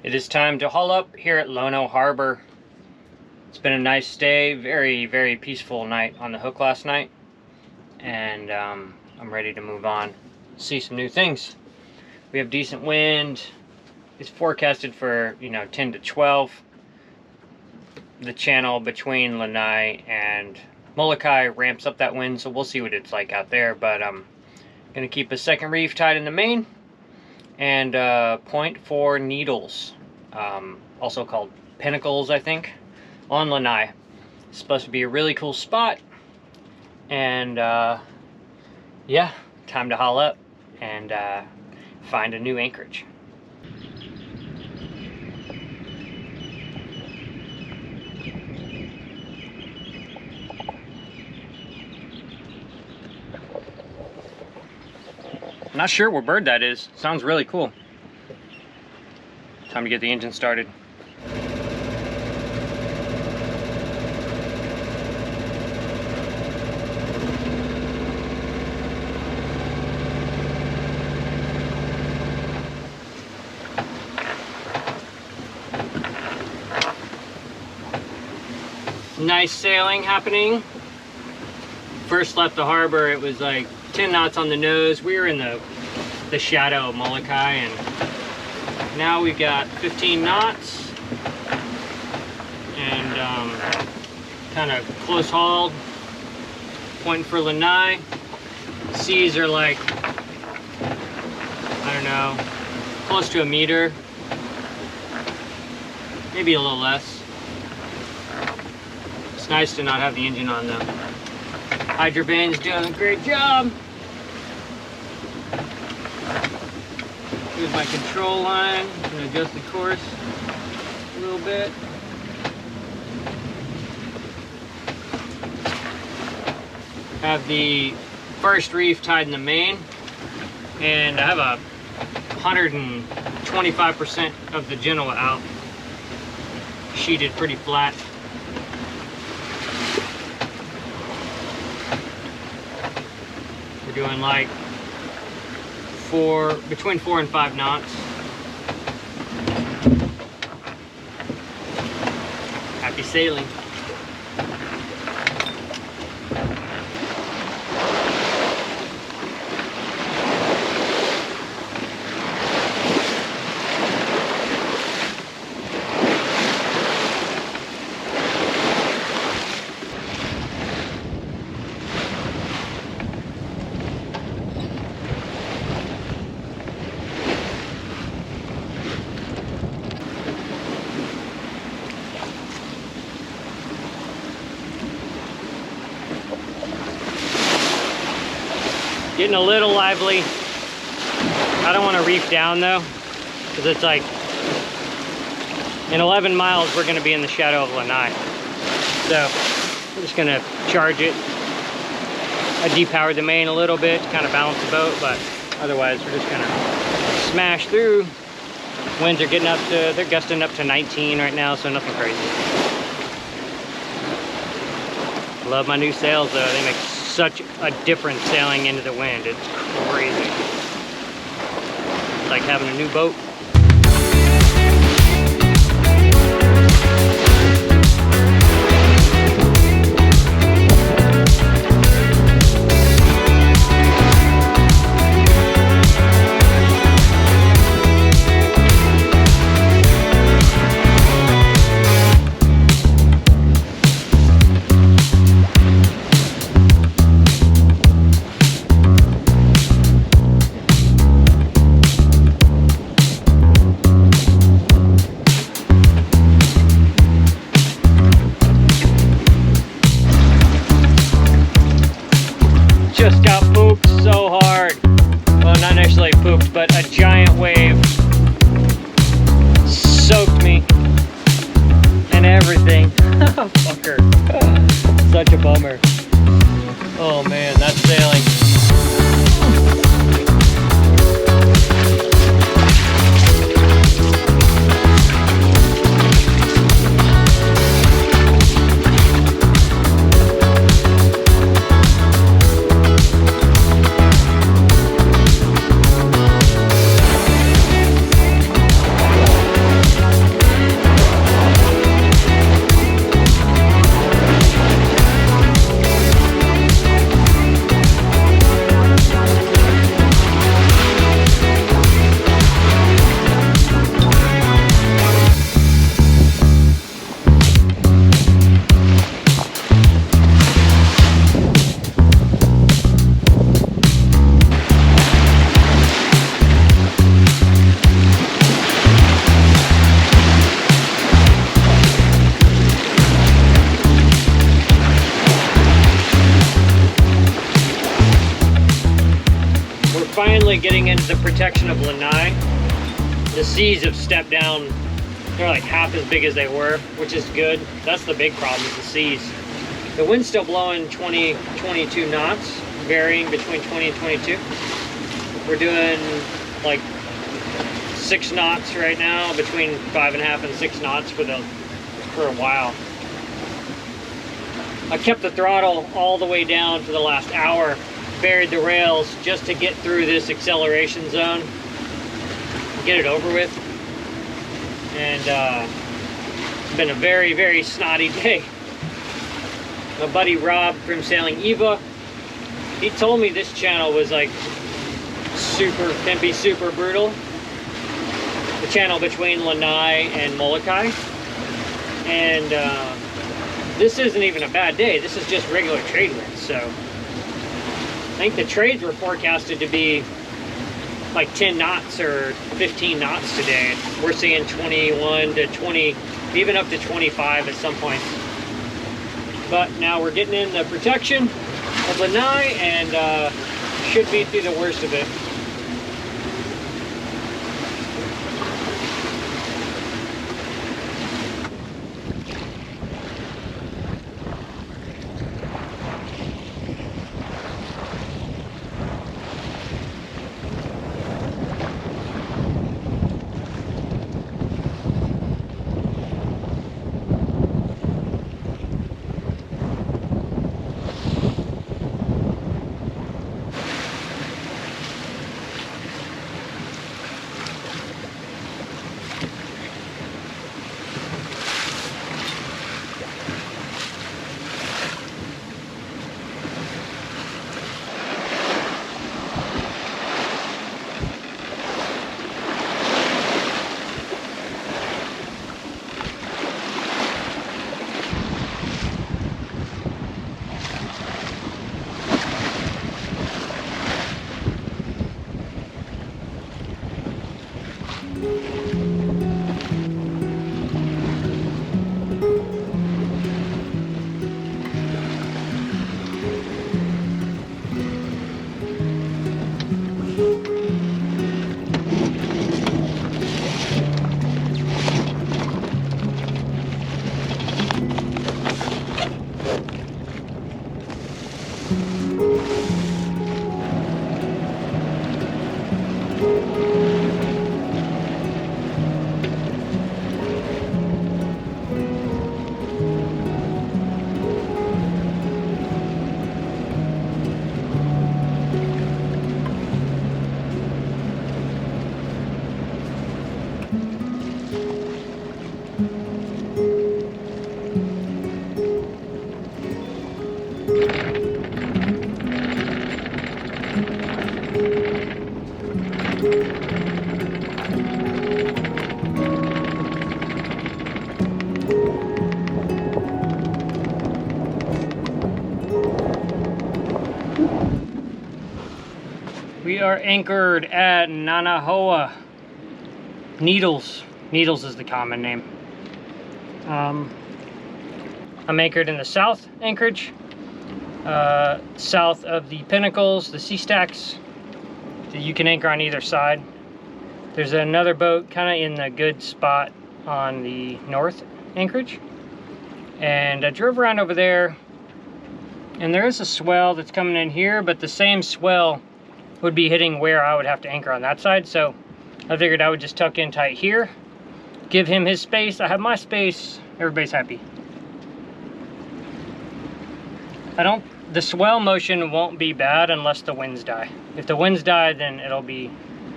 It is time to haul up here at Lono Harbor. It's been a nice stay, very peaceful night on the hook last night, and I'm ready to move on, see some new things. We have decent wind. It's forecasted for 10 to 12. The channel between Lanai and Molokai ramps up that wind, so we'll see what it's like out there. But I'm gonna keep a second reef tied in the main and point for needles, also called pinnacles, I think, on Lanai. It's supposed to be a really cool spot, and yeah, time to haul up and find a new anchorage. I'm not sure what bird that is. Sounds really cool. Time to get the engine started. Nice sailing happening. First left the harbor, it was like 10 knots on the nose. We were in the shadow of Molokai, and now we've got 15 knots and kind of close hauled, pointing for Lanai. Seas are like, I don't know, close to a meter, maybe a little less. It's nice to not have the engine on though. Hydrobane's doing a great job. Here's my control line. I'm gonna adjust the course a little bit. Have the first reef tied in the main, and I have a 125% of the Genoa out, sheeted pretty flat. We're doing like between 4 and 5 knots. Happy sailing. Getting a little lively. I don't want to reef down though, because it's like in 11 miles we're going to be in the shadow of Lanai. So I'm just going to charge it. I depowered the main a little bit to kind of balance the boat, but otherwise we're just going to smash through. Winds are getting up to, they're gusting up to 19 right now, so nothing crazy. Love my new sails though. They make such a difference sailing into the wind. It's crazy. It's like having a new boat. Just got pooped so hard. Well, not necessarily pooped, but a giant wave soaked me and everything. Fucker. Such a bummer. Oh man, that's sailing. finally getting into the protection of Lanai. The seas have stepped down. They're like half as big as they were, which is good. That's the big problem, is the seas. The wind's still blowing 20, 22 knots, varying between 20 and 22. We're doing like 6 knots right now, between 5.5 and 6 knots for a while. I kept the throttle all the way down for the last hour, buried the rails just to get through this acceleration zone, get it over with. And it's been a very, very snotty day. My buddy Rob from Sailing Eva, he told me this channel was like can be super brutal. The channel between Lanai and Molokai. And this isn't even a bad day. This is just regular trade winds. So I think the trades were forecasted to be like 10 knots or 15 knots today. We're seeing 21 to 20, even up to 25 at some point. But now we're getting in the protection of Lanai and should be through the worst of it. We are anchored at Nanahoa. Needles. Needles is the common name. I'm anchored in the south Anchorage, south of the pinnacles, the sea stacks. You can anchor on either side. There's another boat kind of in the good spot on the north Anchorage. And I drove around over there, and there is a swell that's coming in here, but the same swell would be hitting where I would have to anchor on that side. So I figured I would just tuck in tight here, give him his space, I have my space, everybody's happy. The swell motion won't be bad unless the winds die. If the winds die, then it'll be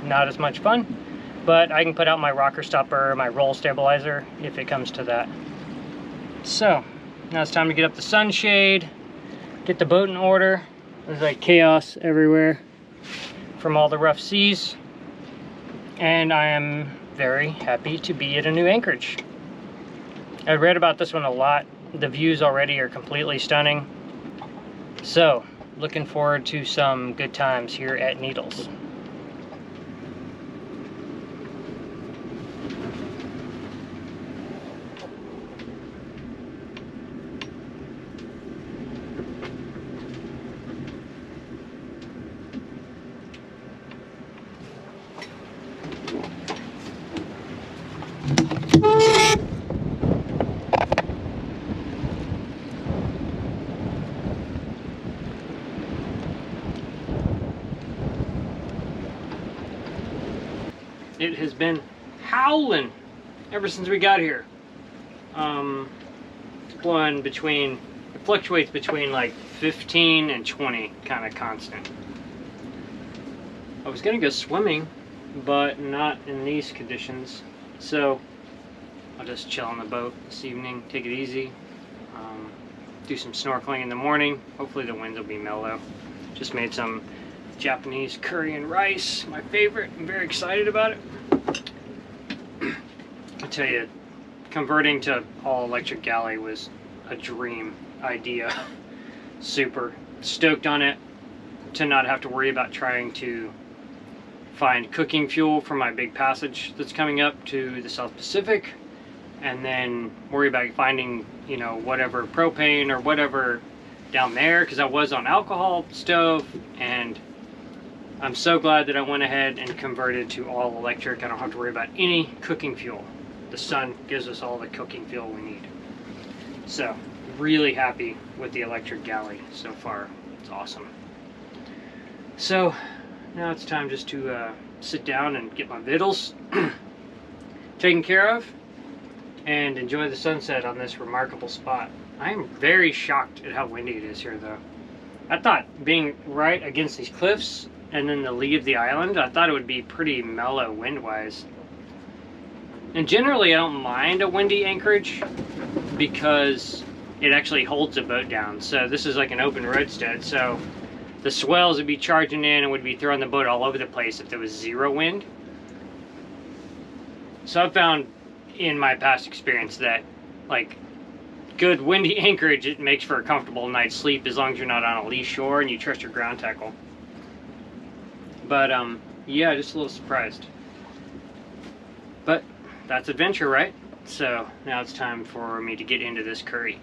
not as much fun, but I can put out my rocker stopper, my roll stabilizer if it comes to that. So now it's time to get up the sunshade, get the boat in order. There's like chaos everywhere from all the rough seas, and I am very happy to be at a new Anchorage. I read about this one a lot. The views already are completely stunning. So, looking forward to some good times here at Needles. It has been howling ever since we got here. It's blowing between, it fluctuates between like 15 and 20, kind of constant. I was gonna go swimming, but not in these conditions. So I'll just chill on the boat this evening, take it easy, do some snorkeling in the morning. Hopefully the winds will be mellow. Just made some Japanese curry and rice, my favorite. I'm very excited about it. I tell you, converting to all electric galley was a dream idea. Super stoked on it, to not have to worry about trying to find cooking fuel for my big passage that's coming up to the South Pacific, and then worry about finding, you know, whatever propane or whatever down there, because I was on alcohol stove. And I'm so glad that I went ahead and converted to all electric. I don't have to worry about any cooking fuel. The sun gives us all the cooking fuel we need. So really happy with the electric galley so far. It's awesome. So now it's time just to sit down and get my vittles taken care of and enjoy the sunset on this remarkable spot. I am very shocked at how windy it is here, though. I thought, being right against these cliffs and then the lee of the island, I thought it would be pretty mellow wind-wise. And generally I don't mind a windy Anchorage because it actually holds a boat down. So this is like an open roadstead, so the swells would be charging in and would be throwing the boat all over the place if there was zero wind. So I've found in my past experience that, like, good windy Anchorage, it makes for a comfortable night's sleep as long as you're not on a lee shore and you trust your ground tackle. But yeah, just a little surprised. But that's adventure, right? So now it's time for me to get into this curry.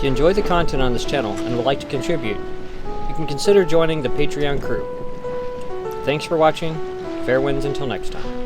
If you enjoy the content on this channel and would like to contribute, you can consider joining the Patreon crew. Thanks for watching. Fair winds until next time.